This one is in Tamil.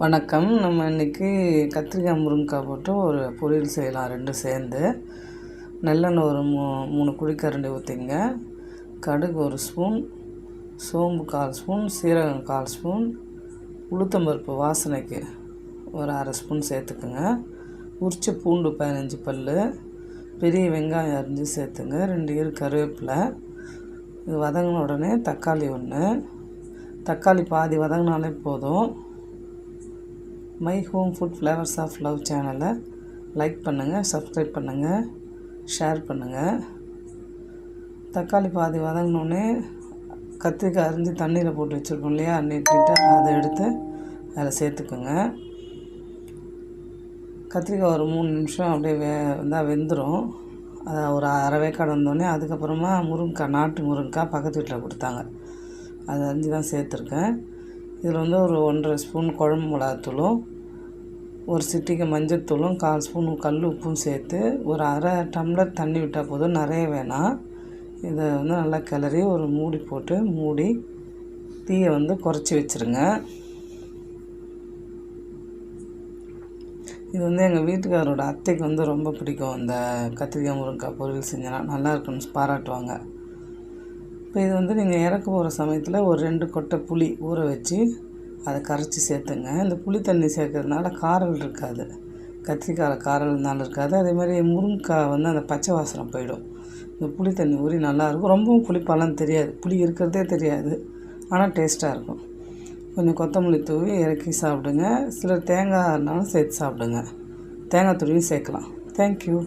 வணக்கம். நம்ம இன்றைக்கி கத்திரிக்காய் முருங்கைக்காய் போட்டு ஒரு பொரியல் செய்யலாம். ரெண்டும் சேர்ந்து நல்லெண்ணெய் ஒரு 3 குழிக்கரண்டி ஊற்றிங்க. கடுகு 1 ஸ்பூன், சோம்பு 1/4 ஸ்பூன், சீரகம் 1/4 ஸ்பூன், உளுத்தம்பருப்பு வாசனைக்கு ஒரு 1/2 ஸ்பூன் சேர்த்துக்குங்க. உரிச்ச பூண்டு 15 பல், பெரிய வெங்காயம் அரிஞ்சு சேர்த்துங்க. 2 ஈர் கருவேப்பிலை. இது வதங்கின உடனே தக்காளி 1, தக்காளி பாதி வதங்கினாலே போதும். My home food flavours of love சேனலை லைக் பண்ணுங்கள், சப்ஸ்கிரைப் பண்ணுங்கள், ஷேர் பண்ணுங்கள். தக்காளி பாதி வதங்கினோடனே கத்திரிக்காய் அரிஞ்சு தண்ணியில் போட்டு வச்சுருக்கோம் இல்லையா, நீட்டாக அதை எடுத்து அதில் சேர்த்துக்குங்க. கத்திரிக்காய் ஒரு 3 நிமிஷம் அப்படியே வெந்துடும். அதை ஒரு அரை வேக்காடு வந்தோடனே அதுக்கப்புறமா முருங்கைக்காய், நாட்டு முருங்கைக்காய் பக்கத்து வீட்டில் கொடுத்தாங்க, அதை அரிஞ்சு தான் சேர்த்துருக்கேன். இதில் ஒரு 1.5 ஸ்பூன் குழம்பு மிளகாத்தூளும், ஒரு சிட்டிகை மஞ்சள்தூளும், 1/4 ஸ்பூன் கல் உப்பும் சேர்த்து ஒரு அரை டம்ளர் தண்ணி விட்டால் போதும், நிறைய வேணாம். இதை நல்லா கிளறி ஒரு மூடி போட்டு மூடி தீயை குறைச்சி வச்சுருங்க. இது எங்கள் வீட்டுக்காரோட அத்தைக்கு ரொம்ப பிடிக்கும். இந்த கத்திரிக்காய் முருங்கைக்காய் பொரியல் செஞ்சனா நல்லா இருக்குன்னு பாராட்டுவாங்க. இப்போ இது நீங்கள் இறக்க போகிற சமயத்தில் ஒரு 2 கொட்டை புளி ஊற வச்சு அதை கரைச்சி சேர்த்துங்க. இந்த புளி தண்ணி சேர்க்கறதுனால காரல் இருக்காது, கத்திரிக்காயில் காரல் இருந்தாலும் இருக்காது. அதே மாதிரி முருங்கைக்காய் அந்த பச்சை வாசனை போயிடும். இந்த புளி தண்ணி ஊறி நல்லாயிருக்கும். ரொம்பவும் புளிப்பாலாம் தெரியாது, புளி இருக்கிறதே தெரியாது, ஆனால் டேஸ்ட்டாக இருக்கும். கொஞ்சம் கொத்தமல்லி தூவி இறக்கி சாப்பிடுங்க. சிலர் தேங்காய் இருந்தாலும் சேர்த்து சாப்பிடுங்க, தேங்காய் துருவியும் சேர்க்கலாம். தேங்க்யூ.